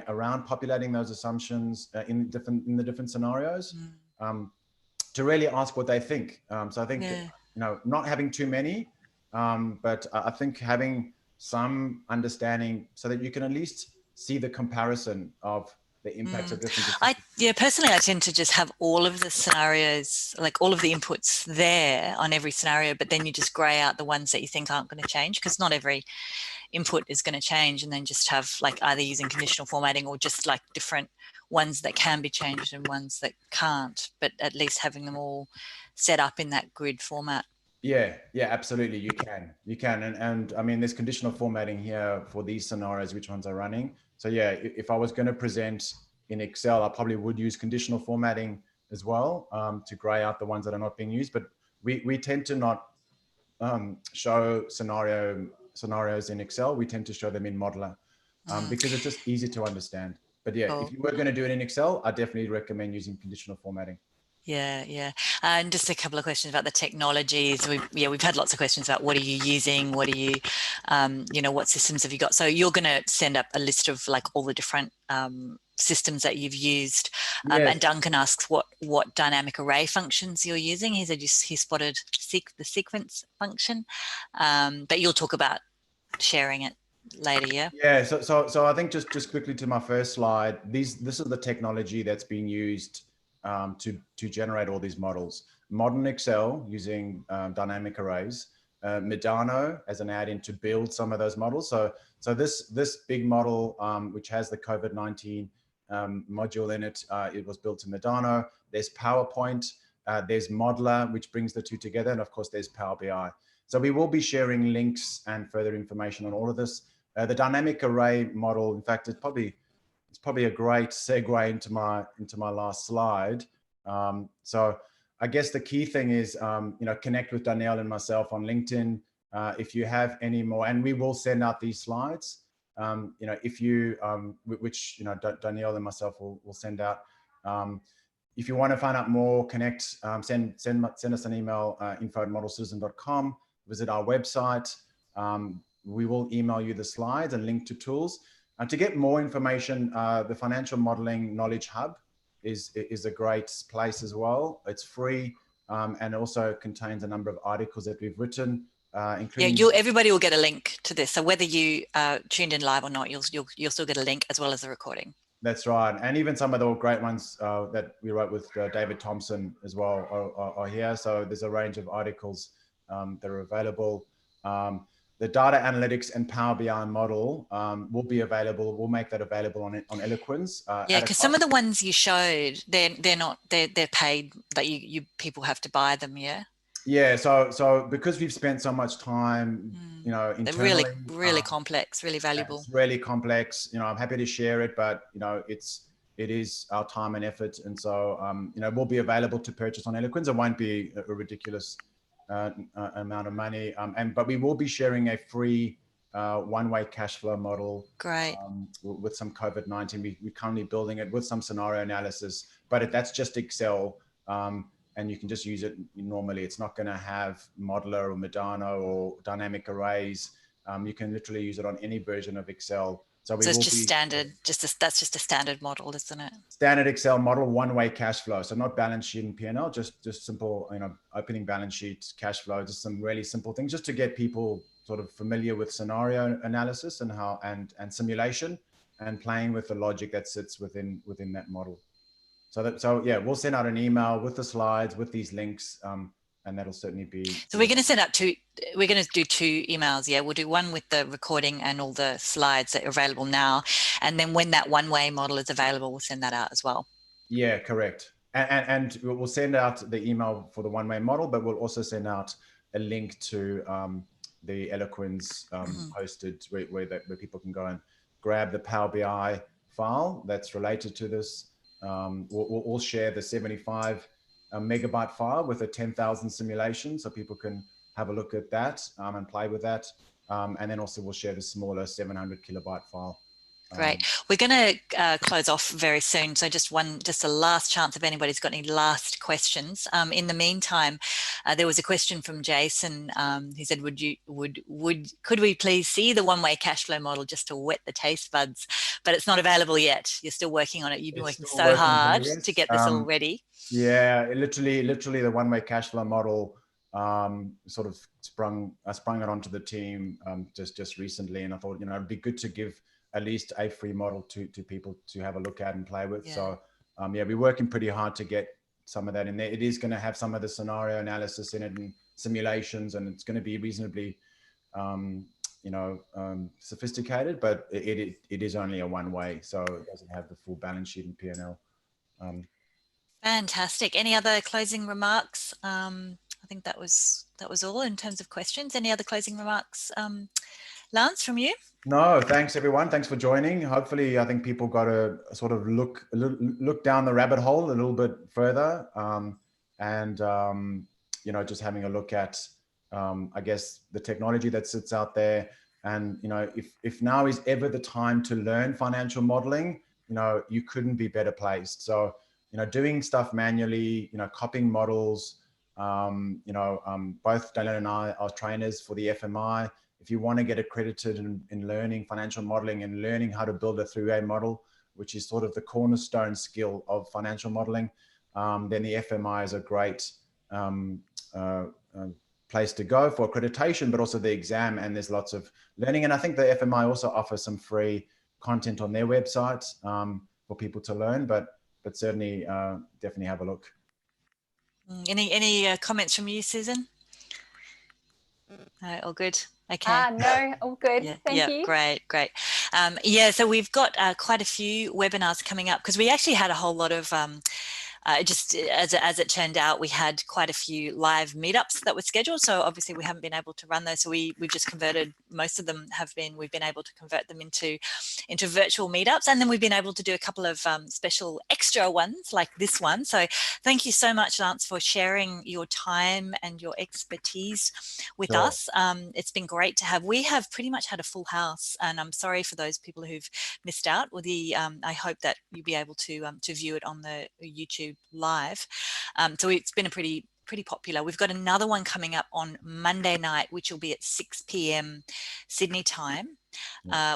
around populating those assumptions in the different scenarios, to really ask what they think. So I think you know, not having too many, but I think having some understanding so that you can at least see the comparison of the impacts of different. Personally, I tend to just have all of the scenarios, like all of the inputs there on every scenario, but then you just grey out the ones that you think aren't going to change, because not every input is going to change, and then just have like either using conditional formatting or just like different ones that can be changed and ones that can't, but at least having them all set up in that grid format. Yeah, absolutely. You can. And I mean, there's conditional formatting here for these scenarios, which ones are running. So yeah, if I was going to present in Excel, I probably would use conditional formatting as well, to gray out the ones that are not being used. But we tend to not show scenarios in Excel. We tend to show them in Modeler, because it's just easy to understand. But yeah, if you were going to do it in Excel, I definitely recommend using conditional formatting. Yeah. And just a couple of questions about the technologies. We've had lots of questions about what are you using, what are you, you know, what systems have you got? So you're going to send up a list of like all the different systems that you've used. And Duncan asks what dynamic array functions you're using. He said he spotted the sequence function, but you'll talk about sharing it later. Yeah. So I think just quickly to my first slide, this is the technology that's being used to generate all these models. Modern Excel using dynamic arrays, Medano as an add-in to build some of those models. So this big model, which has the COVID-19 module in it, it was built in Medano. There's PowerPoint, there's Modeler, which brings the two together, and of course there's Power BI. So we will be sharing links and further information on all of this. The dynamic array model, in fact, it's probably a great segue into my last slide. So I guess the key thing is, you know, connect with Danielle and myself on LinkedIn. If you have any more, and we will send out these slides, you know, if you, which, you know, Danielle and myself will send out. If you want to find out more, connect, send us an email, info@modelcitizen.com, visit our website. We will email you the slides and link to tools. And to get more information, the Financial Modeling Knowledge Hub is a great place as well. It's free, and also contains a number of articles that we've written, including... Yeah, everybody will get a link to this. So whether you tuned in live or not, you'll still get a link as well as the recording. That's right. And even some of the great ones that we wrote with David Thompson as well are here. So there's a range of articles that are available. The data analytics and Power BI model will be available. We'll make that available on Eloquence. Yeah, because some of the ones you showed, they're paid, that you people have to buy them. Yeah. Yeah. So because we've spent so much time, you know, internally, they're really complex, really valuable. It's really complex. You know, I'm happy to share it, but you know, it is our time and effort, and so you know, will be available to purchase on Eloquence. It won't be a ridiculous amount of money, but we will be sharing a free one-way cash flow model. Great. With some COVID-19, we're currently building it with some scenario analysis, but that's just Excel, and you can just use it normally. It's not going to have modeler or Medano or dynamic arrays. You can literally use it on any version of Excel. So it's just standard, that's just a standard model, isn't it? Standard Excel model, one-way cash flow. So not balance sheet and P&L, just simple, you know, opening balance sheets, cash flow, just some really simple things, just to get people sort of familiar with scenario analysis and how and simulation, and playing with the logic that sits within that model. So yeah, we'll send out an email with the slides, with these links, and that'll certainly be... So we're going to send out we're going to do 2 emails. Yeah, we'll do one with the recording and all the slides that are available now. And then when that one-way model is available, we'll send that out as well. Yeah, correct. And we'll send out the email for the one-way model, but we'll also send out a link to the Eloquence hosted where people can go and grab the Power BI file that's related to this. We'll share the 75 megabyte file with a 10,000 simulation, so people can have a look at that and play with that. And then also we'll share the smaller 700 kilobyte file. Great. We're going to close off very soon. So just a last chance if anybody's got any last questions. In the meantime, there was a question from Jason. He said, could we please see the one-way cash flow model just to wet the taste buds? But it's not available yet. You're still working on it. You've been working so hard to get this all ready. Yeah, literally the one-way cash flow model sort of sprung it onto the team just recently, and I thought, you know, it'd be good to give at least a free model to people to have a look at and play with. Yeah. So yeah, we're working pretty hard to get some of that in there. It is going to have some of the scenario analysis in it and simulations, and it's going to be reasonably you know, sophisticated, but it is only a one-way, so it doesn't have the full balance sheet and P&L. Fantastic. Any other closing remarks? I think that was all in terms of questions. Any other closing remarks, Lance, from you? No, thanks everyone. Thanks for joining. Hopefully, I think people got to sort of look down the rabbit hole a little bit further, and you know, just having a look at I guess the technology that sits out there, and you know, if now is ever the time to learn financial modeling, you know, you couldn't be better placed. So you know, doing stuff manually, you know, copying models. You know, both Daniel and I are trainers for the FMI. If you want to get accredited in learning financial modeling and learning how to build a 3A model, which is sort of the cornerstone skill of financial modeling, then the FMI is a great place to go for accreditation, but also the exam, and there's lots of learning. And I think the FMI also offers some free content on their website for people to learn, but certainly definitely have a look. Any comments from you, Susan? No, all good. Okay. No, all good. Yeah, Thank you. Great. Yeah, so we've got quite a few webinars coming up, because we actually had a whole lot of just as it turned out, we had quite a few live meetups that were scheduled. So obviously we haven't been able to run those. So we've just converted, most of them we've been able to convert them into virtual meetups. And then we've been able to do a couple of special extra ones like this one. So thank you so much, Lance, for sharing your time and your expertise with us. It's been great to have. We have pretty much had a full house, and I'm sorry for those people who've missed out. I hope that you'll be able to view it on the YouTube live. So it's been a pretty popular. We've got another one coming up on Monday night, which will be at 6 p.m. Sydney time.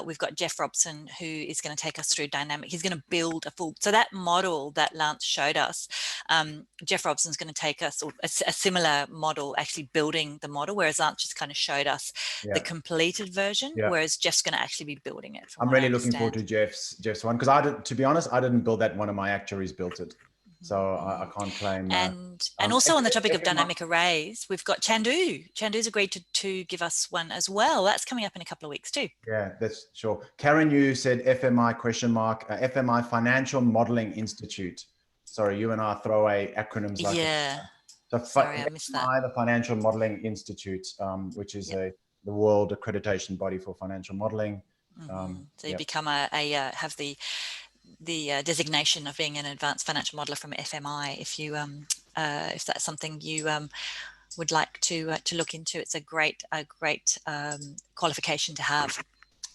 We've got Jeff Robson, who is going to take us through dynamic. He's going to build a full, so that model that Lance showed us, Jeff Robson's going to take us, or a similar model, actually building the model, whereas Lance just kind of showed us the completed version, whereas Jeff's going to actually be building it. I'm really looking forward to Jeff's one, because to be honest, I didn't build that. One of my actuaries built it. So I can't claim. And also on the topic of dynamic arrays, we've got Chandu. Chandu's agreed to give us one as well. That's coming up in a couple of weeks too. Yeah, that's sure. Karen, you said FMI ? FMI Financial Modeling Institute. Sorry, you and I throw away acronyms like that. So sorry, I missed that. The Financial Modeling Institute, which is the world accreditation body for financial modeling. So you become have the designation of being an advanced financial modeler from FMI if you if that's something you would like to look into. It's a great qualification to have.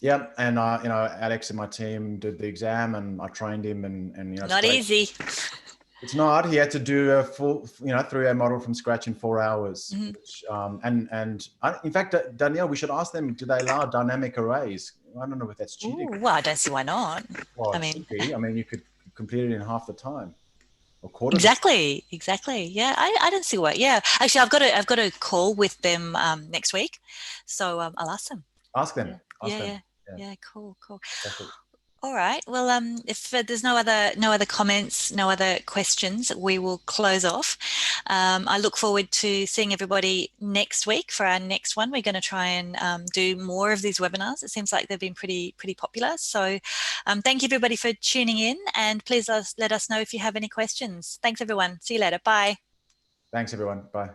Yeah, and Alex and my team did the exam, and I trained him, and not easy. It's not. He had to do a full 3A model from scratch in 4 hours. Which, in fact, Danielle, we should ask them, do they allow dynamic arrays? I don't know if that's cheating. Ooh, well, I don't see why not. Well, I mean, you could complete it in half the time, or quarter. Exactly. Yeah, I don't see why. Yeah, actually, I've got a call with them next week, so I'll ask them. Ask them. Yeah. Cool. Perfect. All right. Well, if there's no other comments, no other questions, we will close off. I look forward to seeing everybody next week for our next one. We're going to try and do more of these webinars. It seems like they've been pretty popular. So thank you everybody for tuning in, and please let us know if you have any questions. Thanks everyone. See you later. Bye. Thanks everyone. Bye.